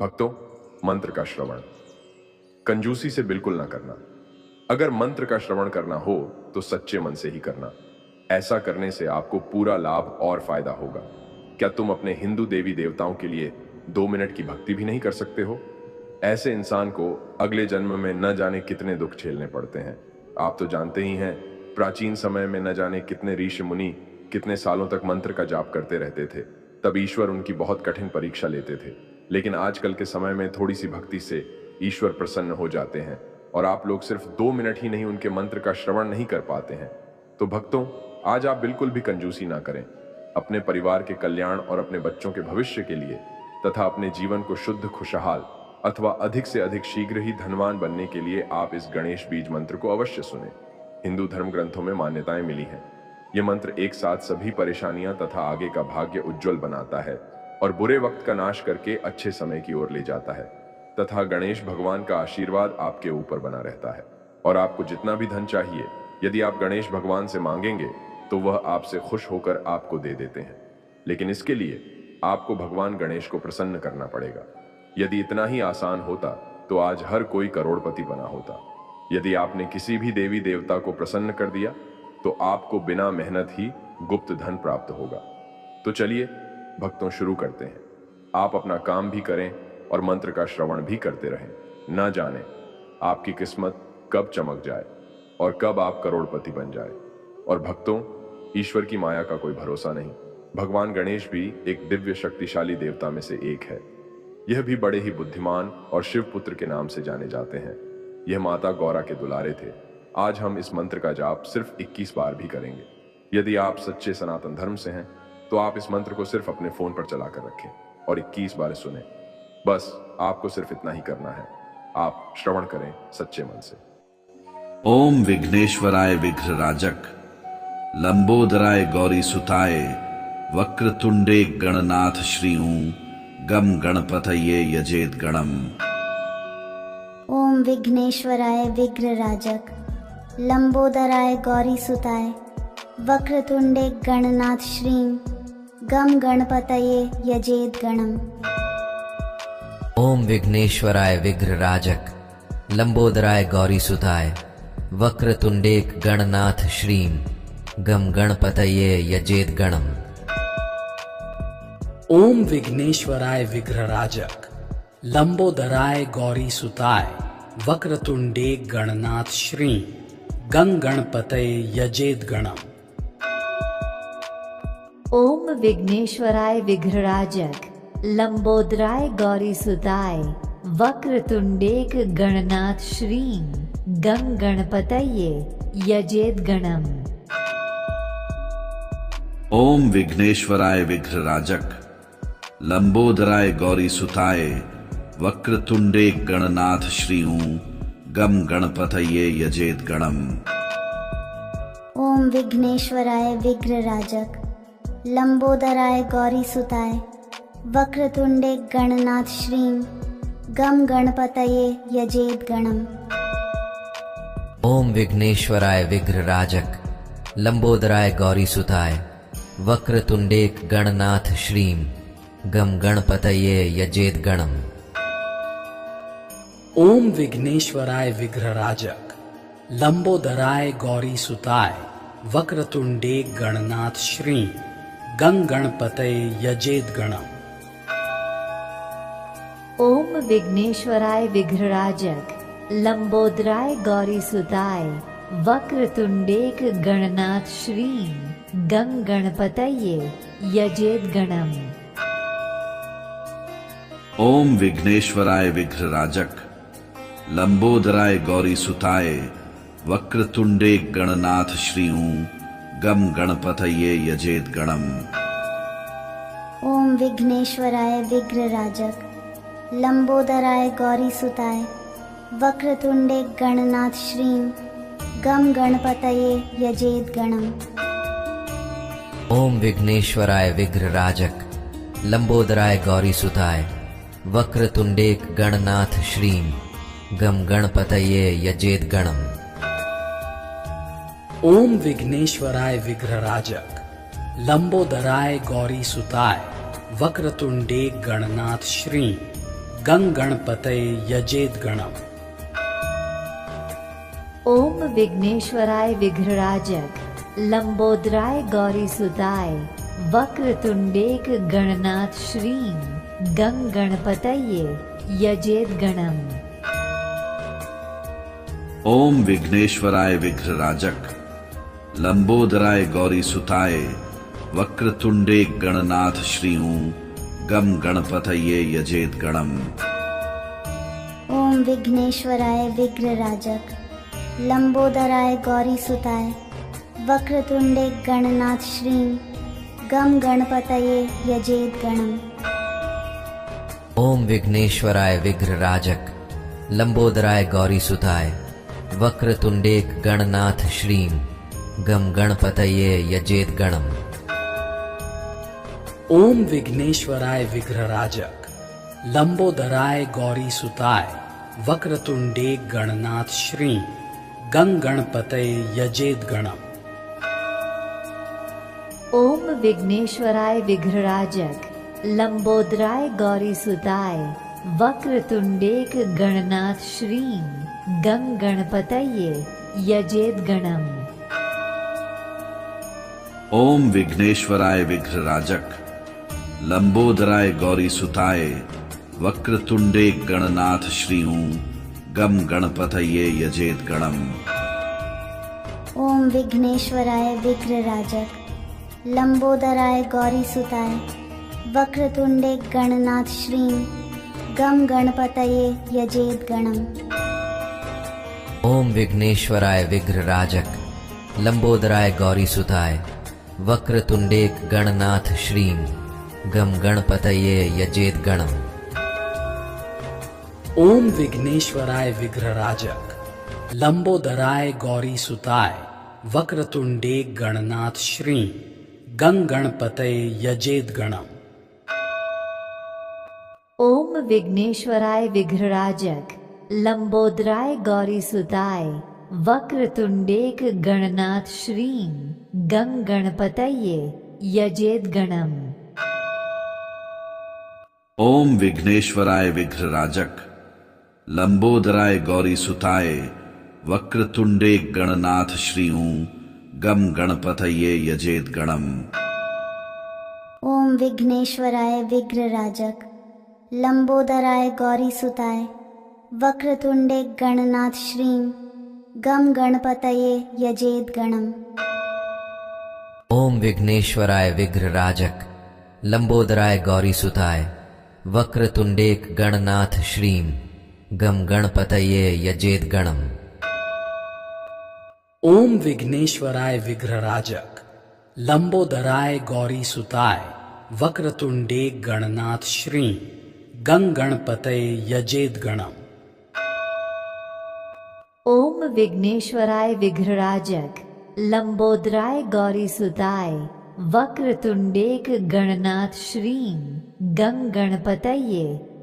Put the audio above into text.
भक्तों, मंत्र का श्रवण कंजूसी से बिल्कुल ना करना। अगर मंत्र का श्रवण करना हो तो सच्चे मन से ही करना। ऐसा करने से आपको पूरा लाभ और फायदा होगा। क्या तुम अपने हिंदू देवी देवताओं के लिए 2 मिनट की भक्ति भी नहीं कर सकते हो? ऐसे इंसान को अगले जन्म में न जाने कितने दुख झेलने पड़ते हैं। आप तो जानते ही हैं, प्राचीन समय में न जाने कितने ऋषि मुनि कितने सालों तक मंत्र का जाप करते रहते थे। तब ईश्वर उनकी बहुत कठिन परीक्षा लेते थे। लेकिन आजकल के समय में थोड़ी सी भक्ति से ईश्वर प्रसन्न हो जाते हैं और आप लोग सिर्फ 2 मिनट ही नहीं उनके मंत्र का श्रवण नहीं कर पाते हैं। तो भक्तों, आज आप बिल्कुल भी कंजूसी ना करें। अपने परिवार के कल्याण और अपने बच्चों के भविष्य के लिए तथा अपने जीवन को शुद्ध, खुशहाल अथवा अधिक से अधिक शीघ्र ही धनवान बनने के लिए आप इस गणेश बीज मंत्र को अवश्य सुने। हिंदू धर्म ग्रंथों में मान्यताएं मिली हैं। यह मंत्र एक साथ सभी परेशानियां तथा आगे का भाग्य उज्जवल बनाता है और बुरे वक्त का नाश करके अच्छे समय की ओर ले जाता है तथा गणेश भगवान का आशीर्वाद आपके ऊपर बना रहता है। और आपको जितना भी धन चाहिए, यदि आप गणेश भगवान से मांगेंगे तो वह आपसे खुश होकर आपको दे देते हैं। लेकिन इसके लिए आपको भगवान गणेश को प्रसन्न करना पड़ेगा। यदि इतना ही आसान होता तो आज हर कोई करोड़पति बना होता। यदि आपने किसी भी देवी देवता को प्रसन्न कर दिया तो आपको बिना मेहनत ही गुप्त धन प्राप्त होगा। तो चलिए भक्तों, शुरू करते हैं। आप अपना काम भी करें और मंत्र का श्रवण भी करते रहें। ना जाने आपकी किस्मत कब चमक जाए और कब आप करोड़पति बन जाए। और भक्तों, ईश्वर की माया का कोई भरोसा नहीं। भगवान गणेश भी एक दिव्य शक्तिशाली देवता में से एक है। यह भी बड़े ही बुद्धिमान और शिव पुत्र के नाम से जाने जाते हैं। यह माता गौरा के दुलारे थे। आज हम इस मंत्र का जाप सिर्फ 21 बार भी करेंगे। यदि आप सच्चे सनातन धर्म से हैं तो आप इस मंत्र को सिर्फ अपने फोन पर चलाकर रखें और 21 बार सुने। बस आपको सिर्फ इतना ही करना है। आप श्रवण करें सच्चे मन से। ओम विघ्नेश्वराय विघ्नराजक, लंबोदराय गौरी सुताय, वक्रतुंडे गणनाथ श्रीऊ, गम गणपतये यजेत गणम। ओम विघ्नेश्वराय विघ्नराजक, लंबोदराय गौरी सुताय, वक्रतुंडे गणनाथ श्रीं, गम गणपतये यजेत गणम। ओम विघ्नेश्वराय विघ्नराजक, लंबोदराय गौरी सुताय, वक्रतुंडे गणनाथ श्रीं, गम गणपतये यजेत गणम। ओम विघ्नेश्वराय विघ्नराजक, लंबोदराय गौरी सुताय, वक्रतुंडे गणनाथ श्रीं, गं गणपतये यजेत गणम। ओम विघ्नेश्वराय विघ्नराजक, लंबोदराय गौरी सुताय, वक्रतुंडे गणनाथ श्रीं, गं गणपतये यजेत गणम। ओम विघ्नेश्वराय विघ्नराजक, लंबोदराय गौरी सुताय, वक्रतुंडे गणनाथ श्रीऊ, गम गणपतये यजेत गणम। ओम विघ्नेश्वराय विघ्नराजक, लंबोदराय गौरी सुताय, वक्रतुंडे गणनाथ श्रीं, गम गणपतये यजेत गणम। ओम विघ्नेश्वराय विघ्नराजक, लंबोदराय गौरी सुताय, वक्रतुंडे गणनाथ श्रीं, गम गणपतये यजेत गणम। ओम विघ्नेश्वराय विघ्नराजक, लंबोदराय गौरी सुताय, वक्रतुंडे गणनाथ श्रीं, गं गणपतये यजेत गणम। ओम विघ्नेश्वराय विघ्नराजक, लंबोदराय गौरी सुताय, वक्रतुंडे गणनाथ श्रीं, गं गणपतये यजेत गणम। ओम विघ्नेश्वराय विघ्नराजक, लंबोदराय गौरी सुताय, वक्रतुंडे गणनाथ श्रीऊ, गम गणपतये यजेत गणम। ओम विघ्नेश्वराय विघ्नराजक, लंबोदराय गौरी सुताय, वक्रतुंडे गणनाथ श्रीं, गम गणपतये यजेत गणम। ओम विघ्नेश्वराय विघ्नराजक, लंबोदराय गौरी सुताय, वक्रतुंडे गणनाथ श्रीं, गम गणपतये यजेत गणम। ओम विघ्नेश्वराय विघ्नराजक, लंबोदराय गौरी सुताय, वक्रतुंडे गणनाथ श्रीं, गं गणपतये यजेत गणम्। ओम विघ्नेश्वराय विघ्नराजक लंबोदराय गौरीसुताय वक्रतुंडेक गणनाथ श्रीं गं गणपतये यजेत गणम्। ओम विघ्नेश्वराय विघ्नराजक लंबोदराय गौरीसुताय वक्रतुंडे गणनाथ श्रीं गम गणपतये यजेत गणम्। ओम विघ्नेश्वराय विघ्नराजक लंबोदराय गौरीसुताय वक्रतुंडे गणनाथ श्रीं गम गणपतये यजेत गणम्। ओम विघ्नेश्वराय विघ्नराजक लंबोदराय गौरीसुताय वक्रतुंडेक गणनाथ श्रीं गम गणपतये यजेत गणम्। ओम विघ्नेश्वराय विघ्नराजक लंबोदराय गौरीसुताय वक्रतुंडे गणनाथ श्रीं गं गणपतये यजेत गणम्। ओम विघ्नेश्वराय विघ्नराजक लंबोदराय गौरीसुताय वक्रतुंडेक गणनाथ श्रीं गं गणपतये यजेत गणम्। ओम विघ्नेश्वराय विघ्नराजक लंबोदराय गौरीसुताय वक्रतुंडे गणनाथ श्रीं गम गणपतये यजेत गणम्। ओम विघ्नेश्वराय विघ्नराजक लंबोदराय गौरीसुताय वक्रतुंडे गणनाथ श्रीं गम गणपतये यजेत गणम्। ओम विघ्नेश्वराय विघ्नराजक लंबोदराय गौरीसुताय वक्रतुंडेक गणनाथ श्रीं गम गणपतये यजेत गणम्। ओम विघ्नेश्वराय विघ्नराजक लंबोदराय गौरीसुताय वक्रतुंडे गणनाथ श्रीं गं गणपतये यजेत गणम्। ओम विघ्नेश्वराय विघ्नराजक लंबोदराय गौरीसुताय वक्रतुंडेक गणनाथ श्रीं गं गणपतये यजेत गणम्। ओम विघ्नेश्वराय विघ्नराजक लंबोदराय गौरीसुताय वक्रतुंडे गणनाथ श्रीं गम गणपतये यजेत गणम्। ओम विघ्नेश्वराय विघ्नराजक लंबोदराय गौरीसुताय वक्रतुंडे गणनाथ श्रीं गम गणपतये यजेत गणम्। ओम विघ्नेश्वराय विघ्नराजक लंबोदराय गौरीसुताय वक्रतुंडेक गणनाथ श्रीं गम गणपतये यजेत गणम्। ओम विघ्नेश्वराय विघ्नराजक लंबोदराय गौरीसुताय वक्रतुंडे गणनाथ श्रीं गं गणपतये यजेत गणम्। ओम विघ्नेश्वराय विघ्नराजक लंबोदराय गौरीसुताय वक्रतुंडेक गणनाथ श्रीं गं गणपतये